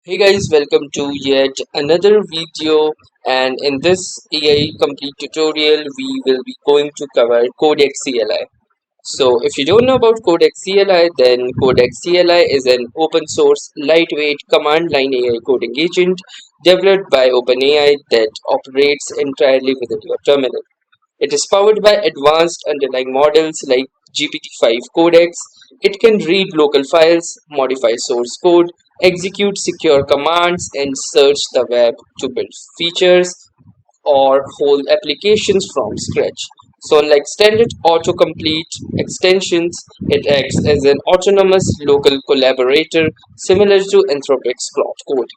Hey guys, welcome to yet another video, and in this AI complete tutorial we will be going to cover Codex CLI. So if you don't know about Codex CLI, then Codex CLI is an open source lightweight command line AI coding agent developed by OpenAI that operates entirely within your terminal. It is powered by advanced underlying models like GPT-5 codecs. It can read local files, modify source code, execute secure commands, and search the web to build features or whole applications from scratch. So, unlike standard autocomplete extensions, it acts as an autonomous local collaborator similar to Anthropic's Claude Code.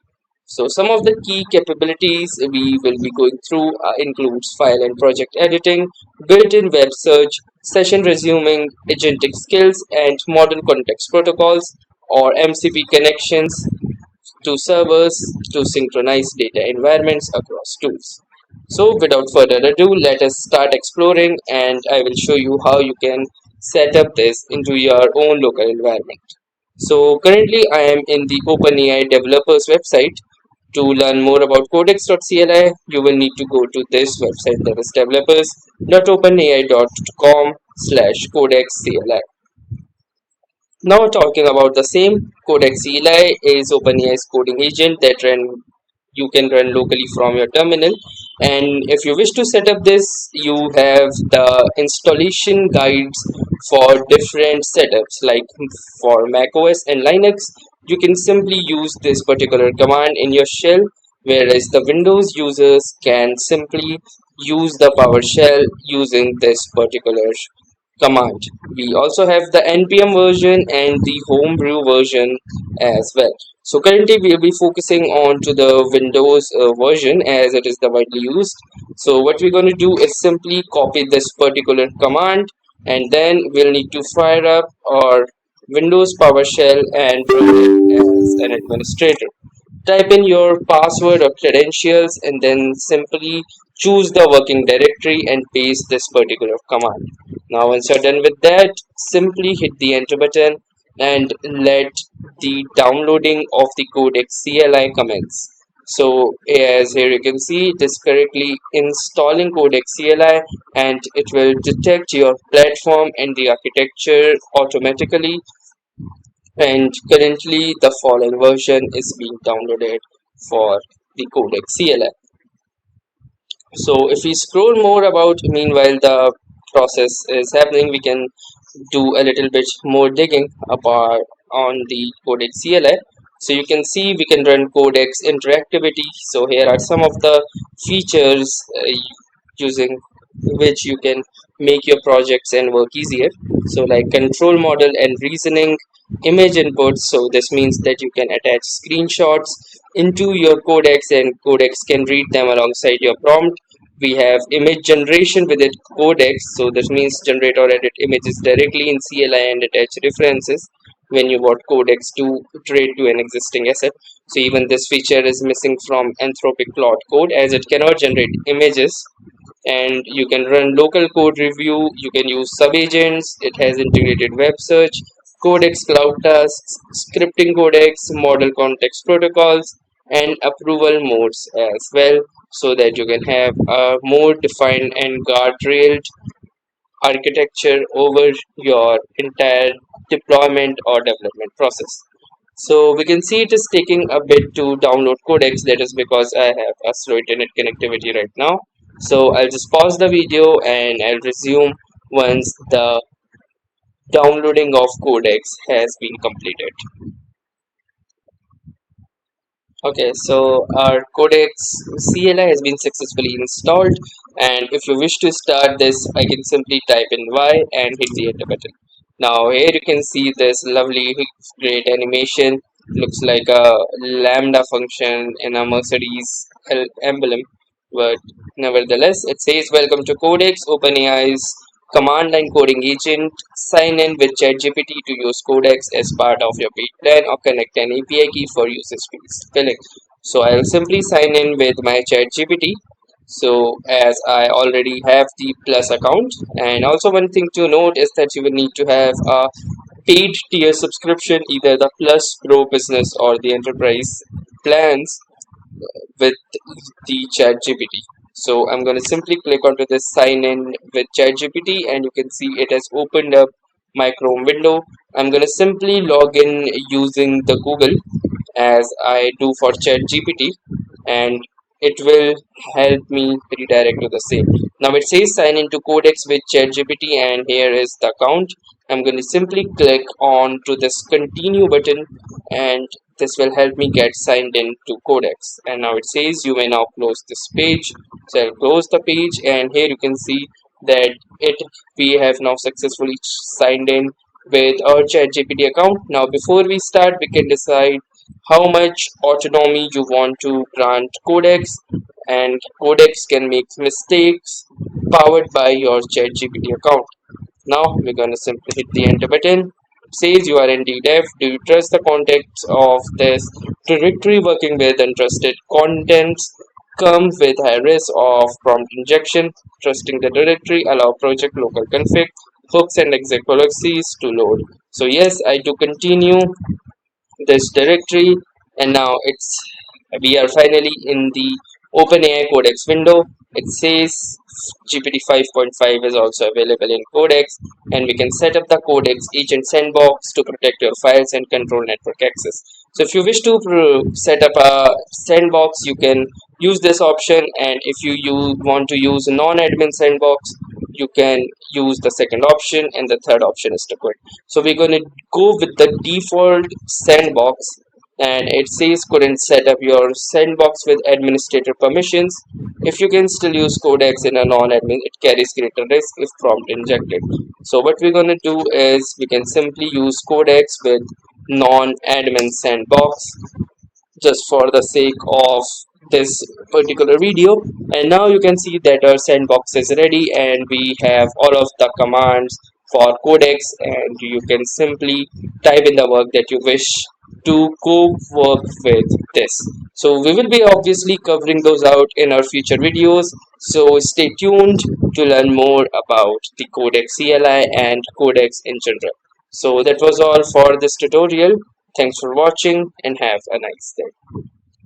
So some of the key capabilities we will be going through includes file and project editing, built-in web search, session resuming, agentic skills, and model context protocols or MCP connections to servers to synchronize data environments across tools. So without further ado, let us start exploring and I will show you how you can set up this into your own local environment. So currently I am in the OpenAI developers website. To learn more about codex.cli, you will need to go to this website, that is developers.openai.com/codexcli. Now talking about the same, Codex CLI is OpenAI's coding agent that you can run locally from your terminal. And if you wish to set up this, you have the installation guides for different setups. Like for macOS and Linux, you can simply use this particular command in your shell, whereas the Windows users can simply use the PowerShell using this particular command. We also have the npm version and the homebrew version as well. So currently we'll be focusing on to the Windows version as it is the widely used. So what we're going to do is simply copy this particular command, and then we'll need to fire up our Windows PowerShell and run it as an administrator. Type in your password or credentials and then simply choose the working directory and paste this particular command. Now once you're done with that, simply hit the enter button and let the downloading of the codex CLI commence. So as here you can see, it is correctly installing codex CLI and it will detect your platform and the architecture automatically, and currently the following version is being downloaded for the codex CLI. So if we scroll more about meanwhile the process is happening, we can do a little bit more digging apart on the codex CLI. So you can see we can run codex interactivity. So here are some of the features using which you can make your projects and work easier. So like control model and reasoning, image inputs, so this means that you can attach screenshots into your codex and codex can read them alongside your prompt. We have image generation with it codex, so this means generate or edit images directly in CLI and attach references when you want codex to iterate to an existing asset. So even this feature is missing from Anthropic Claude code as it cannot generate images. And you can run local code review, you can use subagents, it has integrated web search, codex cloud tasks, scripting codex, model context protocols, and approval modes as well, so that you can have a more defined and guardrailed architecture over your entire deployment or development process. So we can see it is taking a bit to download codex. That is because I have a slow internet connectivity right now. So I'll just pause the video and I'll resume once the downloading of codex has been completed. Okay, so our codex CLI has been successfully installed, and if you wish to start this, I can simply type in Y and hit the enter button. Now here you can see this lovely great animation, looks like a lambda function in a Mercedes emblem, but nevertheless it says welcome to Codex, OpenAI's command line coding agent. Sign in with ChatGPT to use Codex as part of your paid plan or connect an API key for usage fees. Filling. So I'll simply sign in with my ChatGPT. So as I already have the Plus account, and also one thing to note is that you will need to have a paid tier subscription, either the Plus, Pro, Business, or the Enterprise plans with the ChatGPT. So I'm going to simply click onto this sign in with ChatGPT, and you can see it has opened up my Chrome window. I'm going to simply log in using the Google as I do for ChatGPT, and it will help me redirect to the same. Now it says sign into Codex with ChatGPT, and here is the account. I'm going to simply click on to this continue button, and this will help me get signed in to Codex. And now it says you may now close this page. So I'll close the page, and here you can see that it we have now successfully signed in with our ChatGPT account. Now before we start, we can decide how much autonomy you want to grant Codex, and Codex can make mistakes powered by your ChatGPT account. Now we're gonna simply hit the enter button. Says you are indeed def. Do you trust the context of this directory? Working with untrusted contents comes with high risk of prompt injection. Trusting the directory allow project local config hooks and exec policies to load. So yes, I do continue this directory, and now we are finally in the OpenAI Codex window. It says GPT 5.5 is also available in Codex, and we can set up the Codex agent sandbox to protect your files and control network access. So if you wish to set up a sandbox, you can use this option, and if you want to use a non-admin sandbox, you can use the second option, and the third option is to quit. So we're going to go with the default sandbox, and it says couldn't set up your sandbox with administrator permissions. If you can still use Codex in a non-admin, it carries greater risk if prompt injected. So what we're going to do is we can simply use Codex with non-admin sandbox just for the sake of this particular video. And now you can see that our sandbox is ready, and we have all of the commands for Codex, and you can simply type in the work that you wish to go work with this. So we will be obviously covering those out in our future videos, so stay tuned to learn more about the Codex CLI and Codex in general. So that was all for this tutorial. Thanks for watching, and have a nice day.